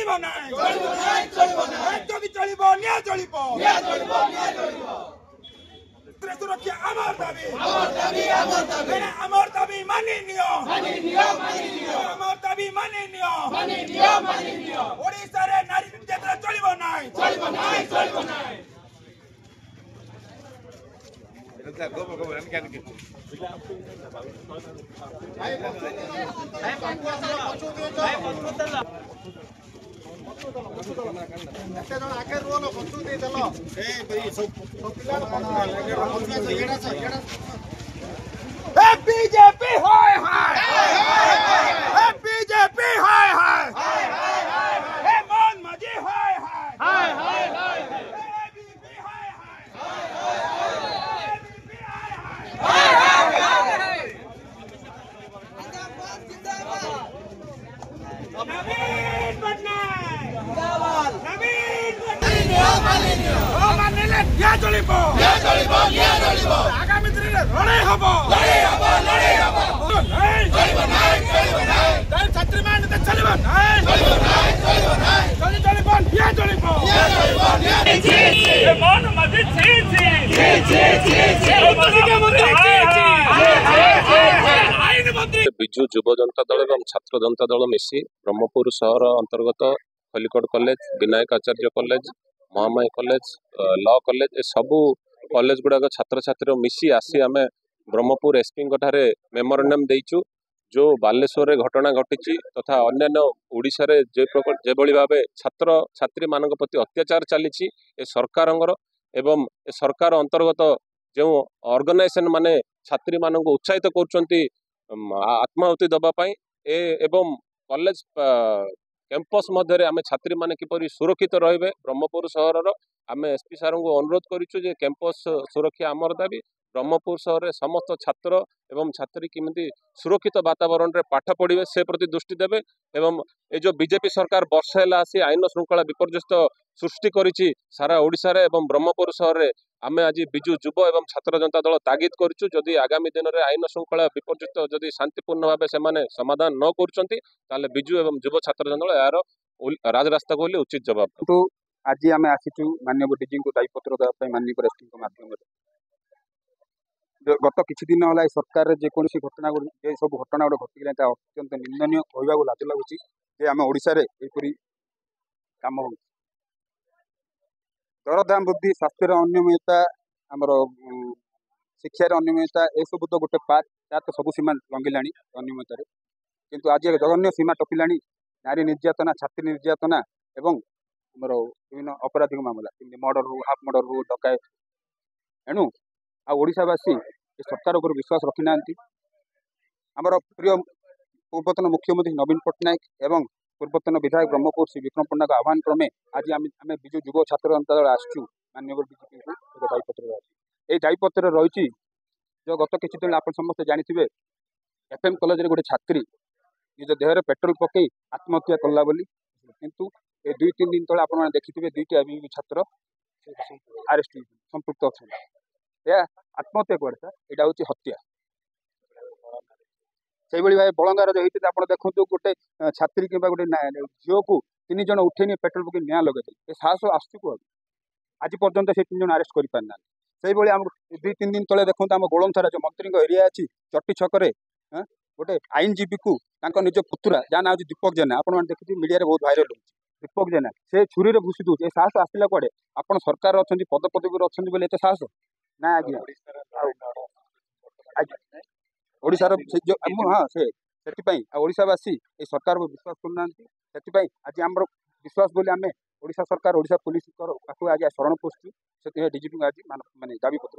चलिबो नाही जदि चलिबो निया चलिबो सुरक्षा अमर दाबी मानि नियो अमर दाबी मानि नियो ओडिसा रे नारी निर्यातन चलिबो नाही बीजेपी हाय हाय बीजेपी हाय हाय मोहन मांझी हाय हाय बीजेपी हाय नवीन पटनायक जिंदाबाद नवीन आगामी दिन लड़ाई हबो छात्री मान चलिबो विजु युव जनता दल और छात्र जनता दल मिसी ब्रह्मपुर सहर अंतर्गत खलिकोट कॉलेज विनायक आचार्य college Mahamai college law college ए सबू कॉलेज गुड़ाक छात्र छात्री मिसी आसी आम ब्रह्मपुर एसपी मेमोरेंडम देचु जो बालेश्वर रे घटना घटी तथा अन्य ओडिशा रे जे भली भाव छात्र छात्री मान प्रति अत्याचार चली सरकार एवं सरकार अंतर्गत जो ऑर्गेनाइजेशन माने छात्री मान उत्साहित कर आत्माहुति दवापाई एवं कॉलेज कैंपस मध्य आम छात्री माने किपरि सुरक्षित रहिबे ब्रह्मपुर सहर आम एसपी सार को अनुरोध करिछु जे कैंपस सुरक्षा आमर दाबी ब्रह्मपुर सहर में समस्त छात्र एवं छात्री किमिति सुरक्षित वातावरण रे पाठ पढ़े से प्रति दृष्टि देवे एवं ये जो बीजेपी सरकार वर्ष है आसी आईन श्रृंखला विपर्यस्त सृष्टि करिछि सारा ओडिशा रे एवं ब्रह्मपुर सहर में आम आज विजु युव एवं छात्र जनता दल तागिद करिछु जदि आगामी दिन में आईन श्रृंखला विपर्यस्त जदि शांतिपूर्ण भाव से समाधान न करुछंती ताले विजु एवं युव छात्र जनता दल यार राजरास्ता को उचित जवाब तो आज आम आसीचु माननीय डीजी को दायीपत्र देवाई माननीय एसपी माध्यम गत किछि दिन है सरकार जेकोसी घटना ये सब घटना गोटे घटिगला अत्यंत निंदनीय कहवा लाज लगुच आम ओडिशा रे एपरी काम हो दरदाम वृद्धि स्वास्थ्य अनियमितता आमर शिक्षार अनियमितता ए सब तो गोटे पार्ट तार तो सब सीमा लंघिला अनियमित किंतु आज जघन्य सीमा टपिला नारी निर्यातना छात्री निर्यातना एवं आमर विभिन्न अपराधिक मामला मर्डर हो हाफ मर्डर हो डकायत एणु आशावासी सरकार उपर विश्वास रखी ना आमर प्रिय पूर्वतन मुख्यमंत्री नवीन पट्टनायक एवं पूर्वतन विधायक ब्रह्मपुर श्री विक्रम पंडा आह्वान क्रमे आज आम विजु युव छात्र जनता दल आसचु माननीय डीजीपी को दायीपत्र ये दायीपत्र रही जो गत किसी दिन आप समस्त जानते एफएम कॉलेज गोटे छात्री निज देहरे पेट्रोल पकई आत्महत्या कला किंतु ये 2-3 दिन तले आप देखिथे दुईटा अभियोगी छात्र आरेस्ट संपृक्त अच्छा आत्महत्या कौन यहाँ हूँ हत्या से भाई बलंगार जो होता आप देखो गोटे छात्री कि गोटे झील को 3 जन उठेनी पेट्रोल पकड़ निआ लगे साहस आसू आज पर्यंत से 3 जन आरेस्ट कर पारिना से भाई आम 2-3 दिन तले देखो आम गोलमसारा जो मंत्री एरिया अच्छी चट्टी छक गोटे आईनजीवी को निज पुतुरा जहाँ ना दीपक जेना आप देखिए मीडिया बहुत भाइराल हो दीपक जेना से छुरी भूसी दूसरे साहस आसला कड़े आप सरकार अच्छा पदपदवी अच्छा बोले एत साहस ना आज्ञा ओडिशार हाँ से ओडिशावासी ये सरकार को विश्वास करना आज आम विश्वास बोले आम ओडिशा सरकार ओडिशा पुलिस पाखु आज शरण पशु से डीजीपी आज माने दाबी पत्र